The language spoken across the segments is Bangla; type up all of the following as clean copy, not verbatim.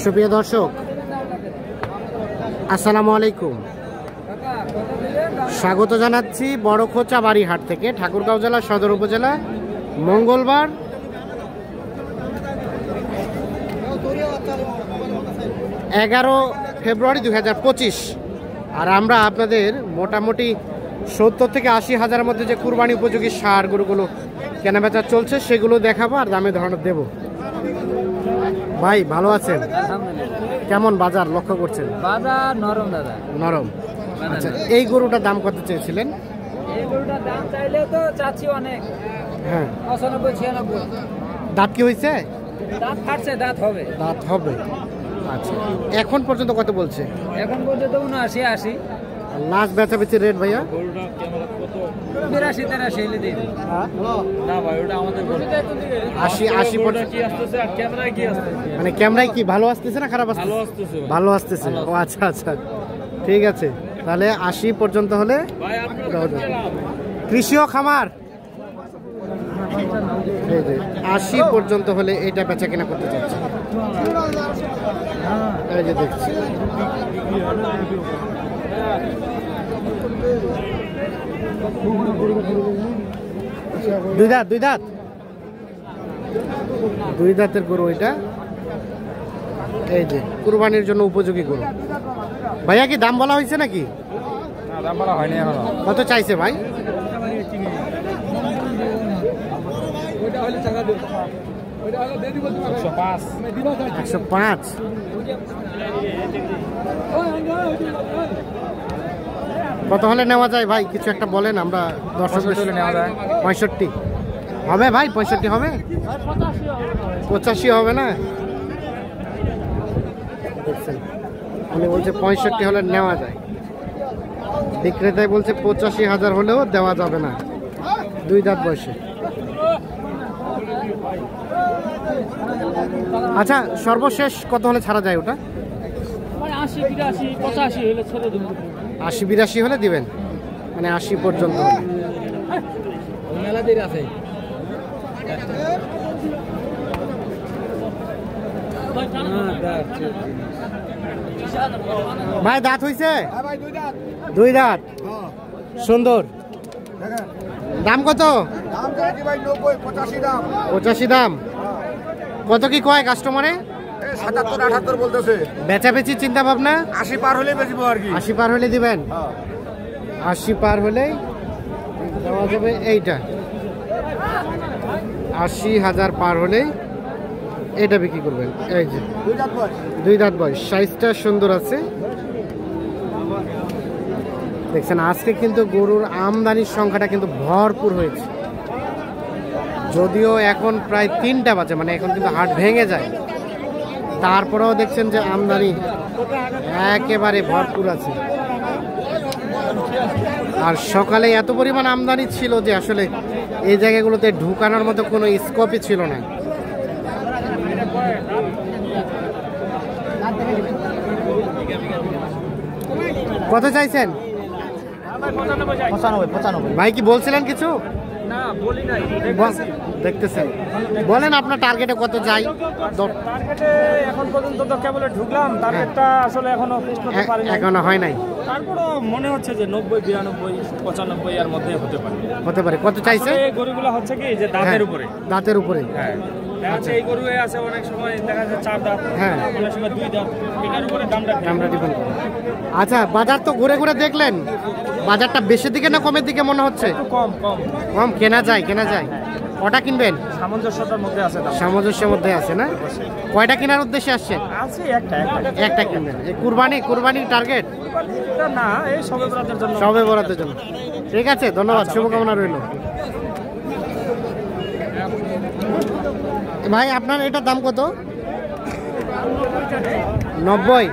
সুপ্রিয় দর্শক, আসসালামু আলাইকুম। স্বাগত জানাচ্ছি বড়খোচা বাড়িহাট থেকে, ঠাকুরগাঁও জেলা সদর উপজেলা। মঙ্গলবার 11 ফেব্রুয়ারি 2025। আর আমরা আপনাদের মোটামুটি 70 থেকে 80 হাজারের মধ্যে যে কুরবানি উপযোগী সার গরুগুলো কেনাবেচা চলছে সেগুলো দেখাবো আর দামে ধারণা দেব। ভাই ভালো আছেন? কেমন বাজার লক্ষ্য করছেন? বাজার নরম দাদা, নরম। আচ্ছা, এই গরুটার দাম কত চেয়েছিলেন? এই গরুটার দাম চাইলে তো চাচ্ছি অনেক। হ্যাঁ, 95 96। দাঁত কি হয়েছে? দাঁত ফাটছে, দাঁত হবে। দাঁত হবে। আচ্ছা, এখন পর্যন্ত কত বলছে? এখন পর্যন্ত 79 80। লাস্ট বেচাবেচি রেট ভাইয়া? 82 83 এলে দিন। না ভাই, ওটা আমাদের 80 পর্যন্ত কি আসছে? আর ক্যামেরায় কি আসছে? মানে ক্যামেরায় কি ভালো আসতেছে না খারাপ আসতেছে? ভালো আসছে, ভালো আসতেছে। ও আচ্ছা আচ্ছা, ঠিক আছে। তাহলে 80 পর্যন্ত হলে ভাই আপনার কৃষি ও খামার 80 পর্যন্ত হলে এটা বেচা কেনা করতে চাচ্ছি। এই যে দেখছি দুই দাঁতের গরু এটা। এই যে কুরবানির জন্য উপযোগী গরু। ভাইয়া কি দাম বলা হয়েছে নাকি? দাম বলা হয়নি এখনো। কত চাইছে ভাই? 105। কত হলে নেওয়া যায় ভাই? কিছু একটা বলেন, আমরা দর্শক নেওয়া যায়। 65 হবে ভাই? 65 হবে? 85 হবে না? দেখছেন, উনি বলছে 65 হলে নেওয়া যায়। বিক্রেতায় বলছে 85,000 হলেও দেওয়া যাবে না, দুই দাঁত বয়সে। আচ্ছা, সর্বশেষ কত হলে ছাড়া যায় ওটা? 80 82 85 হলে ছেড়ে দেব। 80 82 হলে দিবেন, মানে 80 পর্যন্ত হলে। মেলা দেরি আছে। ভাই দাঁত হইছে? দুই দাঁত। সুন্দর। দাম কত? 85 দাম। কত কি কয় কাস্টমারে? 77 78 বলতেছে। বেচাবেচি চিন্তা ভাবনা? 80 পার হলে বেচবো আর কি। 80 পার হলে দিবেন? 80 পার হলেই দেওয়া যাবে এইটা। 80,000 পার হলেই এটা বিক্রি করবেন। এই যে দুই দাঁত বয়স, সাইজটা সুন্দর আছে। দেখছেন, আজকে কিন্তু গরুর আমদানির সংখ্যাটা কিন্তু ভরপুর হয়েছে। যদিও এখন প্রায় 3টা বাজে, মানে এখন কিন্তু হাট ভেঙে যায়, তারপরেও দেখছেন যে আমদানি একেবারে ভরপুর আছে। আর সকালে এত পরিমাণ আমদানি ছিল যে আসলে এই জায়গাগুলোতে ঢুকানোর মতো কোনো স্কোপই ছিল না। কত চাইছেন? 95। ভাই কি বলছিলেন কিছু? না বলি নাই, দেখতেছেন। বলেন আপনার টার্গেটে কত যাই? টার্গেটে এখন পর্যন্ত তো কেবল ঢুকলাম, টার্গেটটা আসলে এখনো ফিক্স করতে পারিনি। এখনো হয় নাই। তারপরও মনে হচ্ছে যে 90 92 95 এর মধ্যে হতে পারে। হতে পারে। কত চাইছে? এই গরুগুলো হচ্ছে কি যে দাঁতের উপরে। দাঁতের উপরে। হ্যাঁ, আচ্ছা। এই গরু আছে অনেক সময় দেখা যায় 4 দাঁত, হ্যাঁ, অনেক সময় 2 দাঁত। এটার উপরে দামটা ডিপেন্ড করে। আচ্ছা, বাজার তো ঘুরে ঘুরে দেখলেন, বাজারটা বেশির দিকে না কমের দিকে মনে হচ্ছে? কম। কেনা যায়। কটা কিনবেন? সামঞ্জস্যতার মধ্যে আছে দাম। সামঞ্জস্যের মধ্যে আছে না? কয়টা কেনার উদ্দেশ্যে আসছেন? আছে একটা কিনবেন। এই কুরবানির টার্গেট না, এই সবে বরাতের জন্য। সবে বরাতের জন্য। ঠিক আছে, ধন্যবাদ, শুভকামনা রইল। ভাই আপনার এটার দাম কত? 90।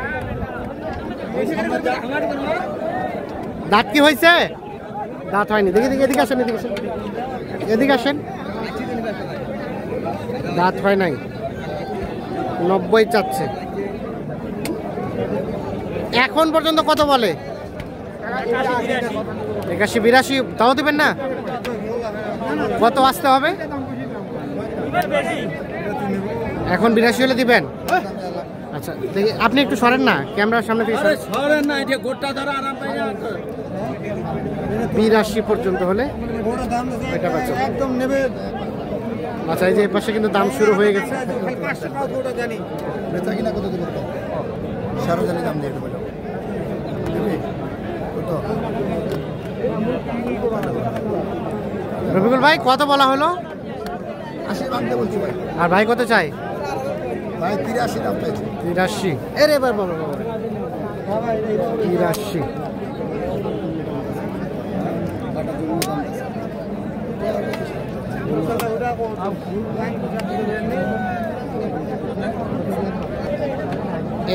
দাঁত কি হয়েছে? দাঁত হয়নি। এদিকে আসেন। দাঁত হয় নাই। 90 চাচ্ছে। এখন পর্যন্ত কত বলে? 81 82 তাও দেবেন না? কত আসতে হবে? এখন 82 হলে দিবেন? আচ্ছা দেখি আপনি একটু সরেন না, ক্যামেরার সামনে থেকে সরেন। সরেন না, এটা গোটা ধরা আরাম পাই না। 82 পর্যন্ত হলে এটা বেচা। একদম নেবে। আচ্ছা এই যে পাশে কিন্তু দাম শুরু হয়ে গেছে। 500 টাকা গোটা জানি। বেচা কিনা কত দেব? সারজানি দাম দিয়ে দেব। কত? রবিকুল ভাই কত বলা হলো? 80 ভাঙতে বলছি ভাই। আর ভাই কত চাই? ভাই 83 দাম পেয়েছি। 83। এরে বাবা বাবা 83।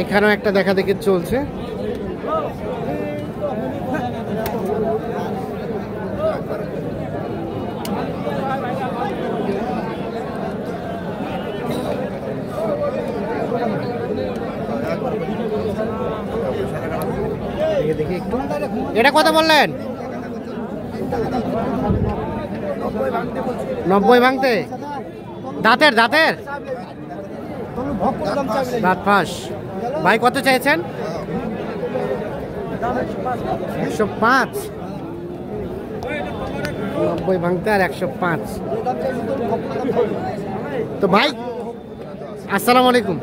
এখানেও একটা দেখা দেখি চলছে। দেখি একটু, এটা কত বললেন? 90 ভাঙতে। দাঁতের দাঁতের দাঁত ফাঁস। ভাই কত চাইছেন? 105। 90 ভাঙতে আর 105। তো ভাই আসসালামু আলাইকুম,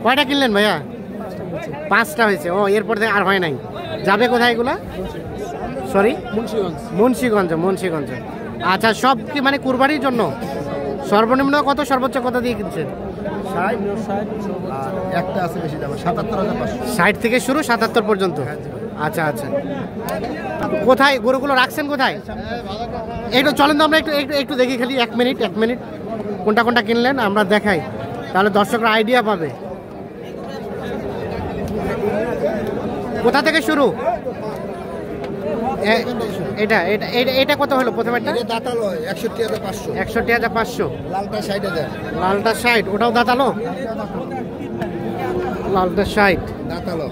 কয়টা কিনলেন ভাইয়া? 5টা হয়েছে। ও এরপর থেকে আর হয় নাই। যাবে কোথায় এগুলা? সরি মুন্সিগঞ্জ। মুন্সিগঞ্জ। আচ্ছা সব কি মানে কুরবানির জন্য? সর্বনিম্ন কত, সর্বোচ্চ কত দিয়ে কিনছেন? 60 আর একটা আছে বেশি দাম 77,500। 60 থেকে শুরু 77 পর্যন্ত। আচ্ছা আচ্ছা, কোথায় গরুগুলো রাখছেন কোথায়? একটু চলেন তো আমরা একটু একটু একটু দেখি, খালি 1 মিনিট কোনটা কোনটা কিনলেন আমরা দেখাই, তাহলে দর্শকরা আইডিয়া পাবে। কোথা থেকে শুরু? এটা এটা এটা কত হলো প্রথমে? এটা দাঁতালো 61,500। 61,500। লালটা 60,000। লালটা 60, ওটাও দাঁতালো? লালটা 60 দাঁতালো।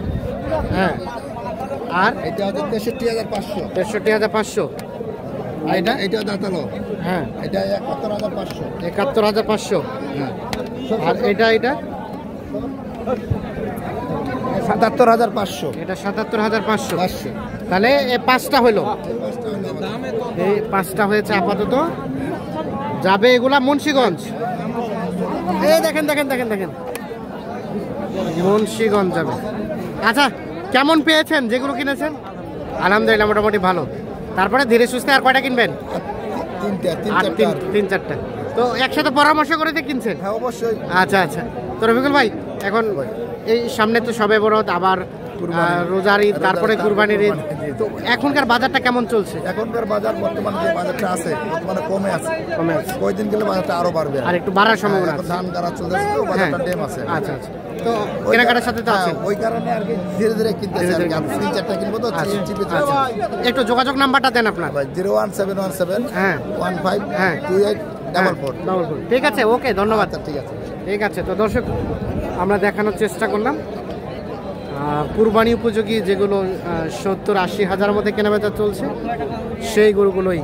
হ্যাঁ। আর এটা হচ্ছে 63,500। 63,500। আর এটা? এটা দাঁতালো। হ্যাঁ এটা 71,500। 71,500। হ্যাঁ। আর এটা এটা 77,500। এটা 77,500। তাহলে এই 5টা হলো, এই 5টা হয়েছে আপাতত। যাবে এগুলা মুন্সিগঞ্জ। এই দেখেন দেখেন দেখেন দেখেন মুন্সিগঞ্জ যাবে। আচ্ছা কেমন পেয়েছেন যেগুলো কিনেছেন? আলহামদুলিল্লাহ মোটামুটি ভালো। তারপরে ধীরে সুস্থে আর কয়টা কিনবেন? আর 3-4টা। তো একসাথে পরামর্শ করে দিয়ে কিনছেন? হ্যাঁ অবশ্যই। আচ্ছা আচ্ছা। তো রবিকুল ভাই এখন এই সামনে তো সবে বরাত, আবার রোজার ঈদ, তারপরে কুরবানির ঈদ, তো এখনকার বাজারটা কেমন চলছে? এখনকার বাজার বর্তমানে যে বাজারটা আছে বর্তমানে কমে আছে। কয়েকদিন গেলে বাজারটা আরো বাড়বে, আর একটু বাড়ার সম্ভাবনা এখন আছে। ধান গাড়া চলতেছে তো বাজারটা ডেম আছে। আচ্ছা আচ্ছা। তো কেনাকাটার সাথে তো আছে, ওই কারণে আর কি ধীরে ধীরে কিনতেছে আর কি। 3-4টা কিনবো তো চিপে আচ্ছা। একটু যোগাযোগ নাম্বারটা দেন আপনার। 01717 হ্যাঁ 15 হ্যাঁ 2844। ঠিক আছে, ওকে ধন্যবাদ। ঠিক আছে। ঠিক আছে। তো দর্শক আমরা দেখানোর চেষ্টা করলাম কুরবানি উপযোগী যেগুলো 70-80 হাজার মধ্যে কেনাবেচা চলছে সেই গরুগুলোই।